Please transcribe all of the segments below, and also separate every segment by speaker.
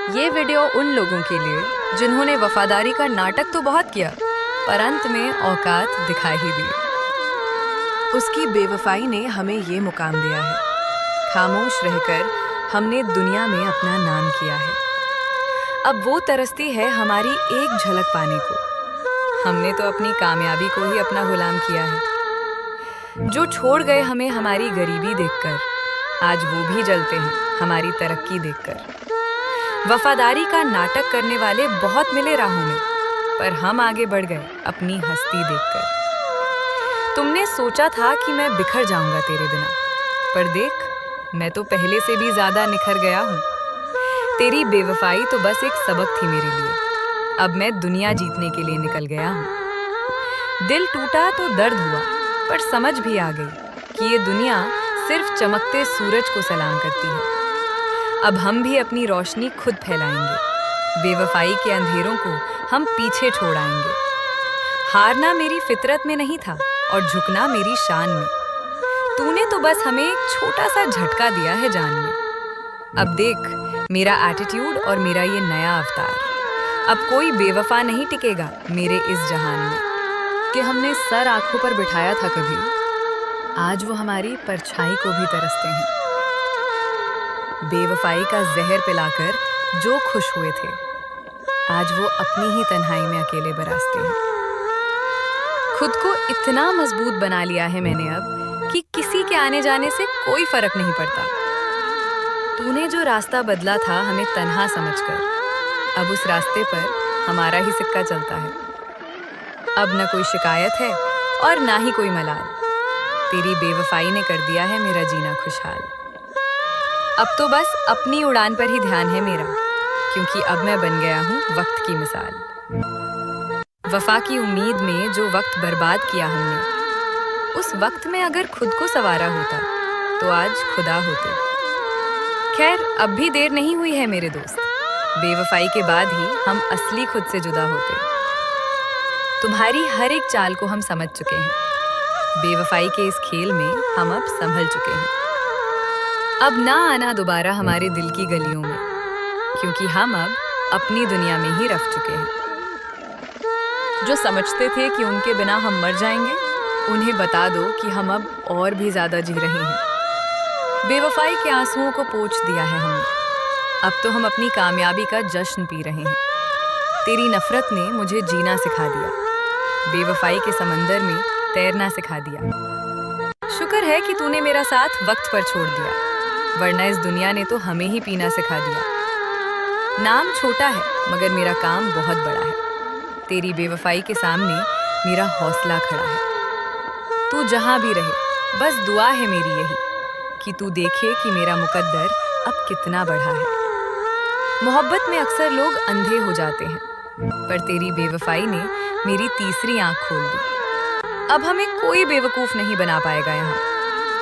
Speaker 1: ये वीडियो उन लोगों के लिए जिन्होंने वफादारी का नाटक तो बहुत किया पर अंत में औकात दिखा ही दी। उसकी बेवफाई ने हमें ये मुकाम दिया है। खामोश रहकर हमने दुनिया में अपना नाम किया है। अब वो तरसती है हमारी एक झलक पाने को। हमने तो अपनी कामयाबी को ही अपना गुलाम किया है। जो छोड़ गए हमें हमारी गरीबी देखकर, आज वो भी जलते हैं हमारी तरक्की देखकर। वफादारी का नाटक करने वाले बहुत मिले राहों में, पर हम आगे बढ़ गए अपनी हस्ती देखकर। तुमने सोचा था कि मैं बिखर जाऊंगा तेरे बिना, पर देख मैं तो पहले से भी ज्यादा निखर गया हूँ। तेरी बेवफाई तो बस एक सबक थी मेरे लिए। अब मैं दुनिया जीतने के लिए निकल गया हूँ। दिल टूटा तो दर्द हुआ, पर समझ भी आ गई कि ये दुनिया सिर्फ चमकते सूरज को सलाम करती है। अब हम भी अपनी रोशनी खुद फैलाएंगे। बेवफाई के अंधेरों को हम पीछे छोड़ आएंगे। हारना मेरी फितरत में नहीं था और झुकना मेरी शान में। तूने तो बस हमें एक छोटा सा झटका दिया है जान में। अब देख मेरा एटीट्यूड और मेरा ये नया अवतार। अब कोई बेवफा नहीं टिकेगा मेरे इस जहान में। कि हमने सर आंखों पर बिठाया था कभी, आज वो हमारी परछाई को भी तरसते हैं। बेवफाई का जहर पिलाकर जो खुश हुए थे, आज वो अपनी ही तन्हाई में अकेले बरसते हैं। खुद को इतना मजबूत बना लिया है मैंने अब कि किसी के आने जाने से कोई फर्क नहीं पड़ता। तूने जो रास्ता बदला था हमें तन्हा समझकर, अब उस रास्ते पर हमारा ही सिक्का चलता है। अब न कोई शिकायत है और ना ही कोई मलाल। तेरी बेवफाई ने कर दिया है मेरा जीना खुशहाल। अब तो बस अपनी उड़ान पर ही ध्यान है मेरा, क्योंकि अब मैं बन गया हूँ वक्त की मिसाल। वफा की उम्मीद में जो वक्त बर्बाद किया हमने, उस वक्त में अगर खुद को संवारा होता तो आज खुदा होते। खैर अब भी देर नहीं हुई है मेरे दोस्त। बेवफाई के बाद ही हम असली खुद से जुदा होते। तुम्हारी हर एक चाल को हम समझ चुके हैं। बेवफाई के इस खेल में हम अब संभल चुके हैं। अब ना आना दोबारा हमारे दिल की गलियों में, क्योंकि हम अब अपनी दुनिया में ही रह चुके हैं। जो समझते थे कि उनके बिना हम मर जाएंगे, उन्हें बता दो कि हम अब और भी ज्यादा जी रहे हैं। बेवफाई के आंसुओं को पोंछ दिया है हमने। अब तो हम अपनी कामयाबी का जश्न पी रहे हैं। तेरी नफरत ने मुझे जीना सिखा दिया, बेवफाई के समंदर में तैरना सिखा दिया। शुक्र है कि तूने मेरा साथ वक्त पर छोड़ दिया, वरना इस दुनिया ने तो हमें ही पीना सिखा दिया। नाम छोटा है मगर मेरा काम बहुत बड़ा है। तेरी बेवफाई के सामने मेरा हौसला खड़ा है। तू जहां भी रहे, बस दुआ है मेरी यही कि तू देखे कि मेरा मुकद्दर अब कितना बढ़ा है। मोहब्बत में अक्सर लोग अंधे हो जाते हैं, पर तेरी बेवफाई ने मेरी तीसरी आंख खोल दी। अब हमें कोई बेवकूफ नहीं बना पाएगा यहाँ,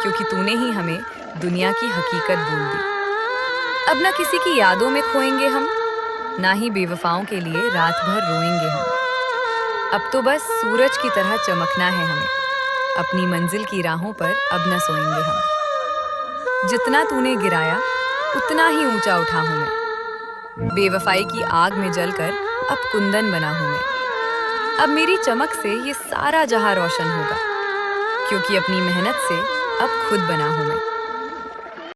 Speaker 1: क्योंकि तूने ही हमें दुनिया की हकीकत बोल दी। अब ना किसी की यादों में खोएंगे हम, ना ही बेवफाओं के लिए रात भर रोएंगे हम। अब तो बस सूरज की तरह चमकना है हमें। अपनी मंजिल की राहों पर अब न सोएंगे हम। जितना तूने गिराया उतना ही ऊंचा उठा हूं मैं। बेवफाई की आग में जलकर अब कुंदन बना हूं मैं। अब मेरी चमक से ये सारा जहां रोशन होगा, क्योंकि अपनी मेहनत से अब खुद बना हूं मैं।